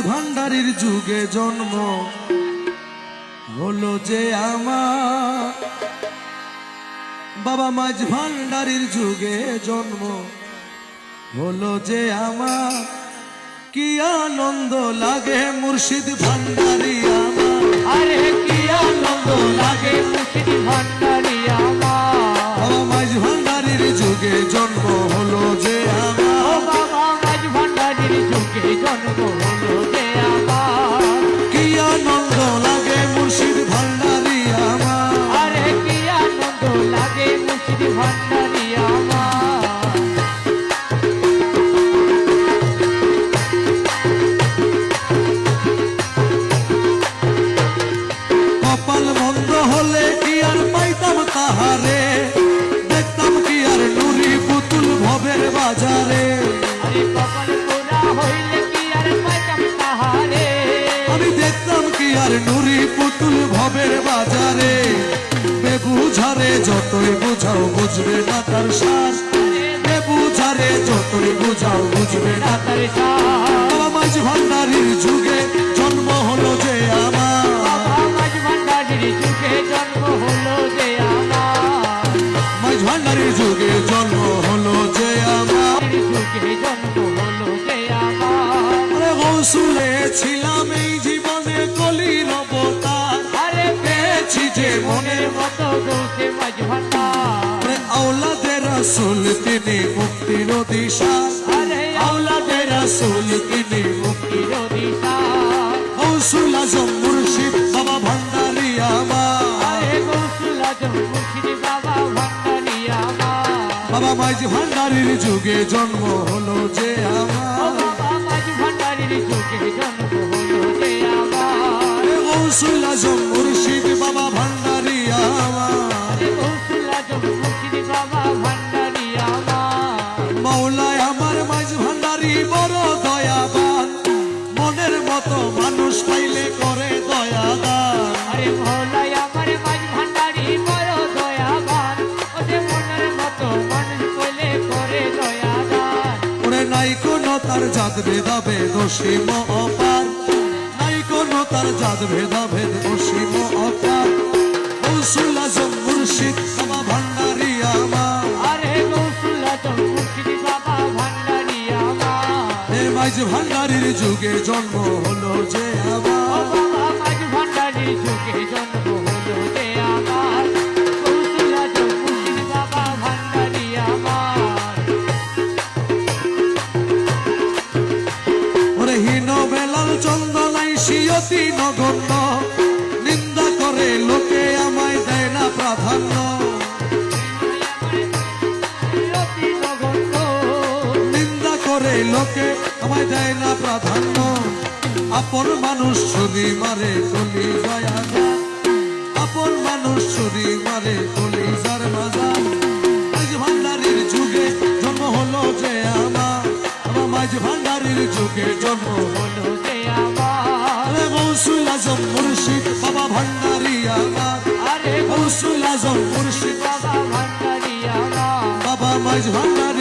ভান্ডারীর যুগে জন্ম হলো যে আমার, বাবা মাঝ ভান্ডারীর যুগে জন্ম হলো যে আমার। কি আনন্দ লাগে মুর্শিদ ভান্ডারী আমার, আরে কি আনন্দ লাগে মুর্শিদ ভান্ডারী আমার। বাবা মাঝ ভান্ডারীর যুগে জন্ম হলো যে আমার, ও বাবা মাঝ ভান্ডারীর যুগে জন্ম হলো যে আমার। কি আনন্দ লাগে মুর্শিদ ভান্ডারী আমার, আরে কি আনন্দ লাগে মুর্শিদ ভান্ডারী আমার। কপাল মন্দ হলে কি আর পাইতাম তাহারে, দেখতাম কি আর নুরি পুতুল ভবের বাজারে। আরে কপাল পোড়া হইলে কি আর পাইতাম তাহারে, আমি দেখতাম কি আর নুরি পুতুল ভবের বাজারে। বেবুঝারে যতই বুঝাও বুঝবে না তার শ্বাস, বেবুঝারে যতই বুঝাও বুঝবে না তার সাথ। বাবা মাঝ ভান্ডারীর যুগে জন্ম হলো যে আমার, বাবা মাঝ ভান্ডারীর যুগে জন্ম হলো যে আমার। মাঝ ভান্ডারীর যুগে জন্ম হলো যে আমার। যুগে জন্ম হলো যে আমার। আরে গৌসুলে ছিলাম এই জীবনে কলির অবতার, আরে পেয়েছি যে মনের মনের মতো গৌসে মাঝ ভান্ডার। আওলাদে রাসূল তিনি মুক্তির দিশা, আরে আওলাদে রাসূল তিনি মুক্তির দিশা। গৌসুল আজম মুর্শিদ বাবা ভান্ডারী আমার, আরে গৌসুল আজম মুর্শিদ বাবা ভান্ডারী আমার। বাবা মাঝ ভান্ডারীর যুগে জন্ম হলো যে ও আমার। বাবা মাঝ ভান্ডারীর যুগে জন্ম হলো যে আমার। গৌসুল আজম মুর্শিদ বাবা ভান্ডারী আমার, আরে গৌসুল আজম মুর্শিদ বাবা ভান্ডারী আমার। মৌলায় আমার মাঝ ভান্ডারী বড় দয়াবান, মনের মতো মানুষ পাইলে করে দয়াদান। আরে মৌলাই আমার মাঝ ভান্ডারী বড় দয়াবান। ওরে মনের মতো মানুষ কইলে করে দয়াদান। ওরে নাই কোনো তার জাত ভেদাভেদ অসীম অপার, নাই কোনো তার জাত ভেদাভেদ অসীম অপার। গৌসুল আজম মুর্শিদ বাবা ভান্ডারী আমার, আরে গৌসুল আজম মুর্শিদ বাবা ভান্ডারী আমার। এ মাঝ ভান্ডারীর যুগে জন্ম হলো যে ও আমার। বাবা মাঝ ভান্ডারীর যুগে জন্ম হলো যে আমার। গৌসুল আজম মুর্শিদ বাবা ভান্ডারী আমার। ওরে হীন বেলাল চন্দনাই সিয়তি নগণ্য, নিন্দা করে লোকে আমায় দেয় না প্রাধান্য। অতি জঘন্য। নিন্দা করে লোকে আমায় দেয় না প্রাধান্য। আপন মানুষ ছুরি মারে কলি জয়াগা, আপন মানুষ ছুরি মারে কলি যার মাজার। মাঝ ভান্ডারীর যুগে জন্ম হলো যে আমার, আমার মাঝ ভান্ডারীর যুগে জন্ম হলো। হলো যে আমার। আরে গৌসুল আজম মুর্শিদ বাবা ভান্ডারী আমার, আরে গৌসুল আজম মুর্শিদ বাবা ভান্ডারী আমার। বাবা মাঝ ভান্ডারী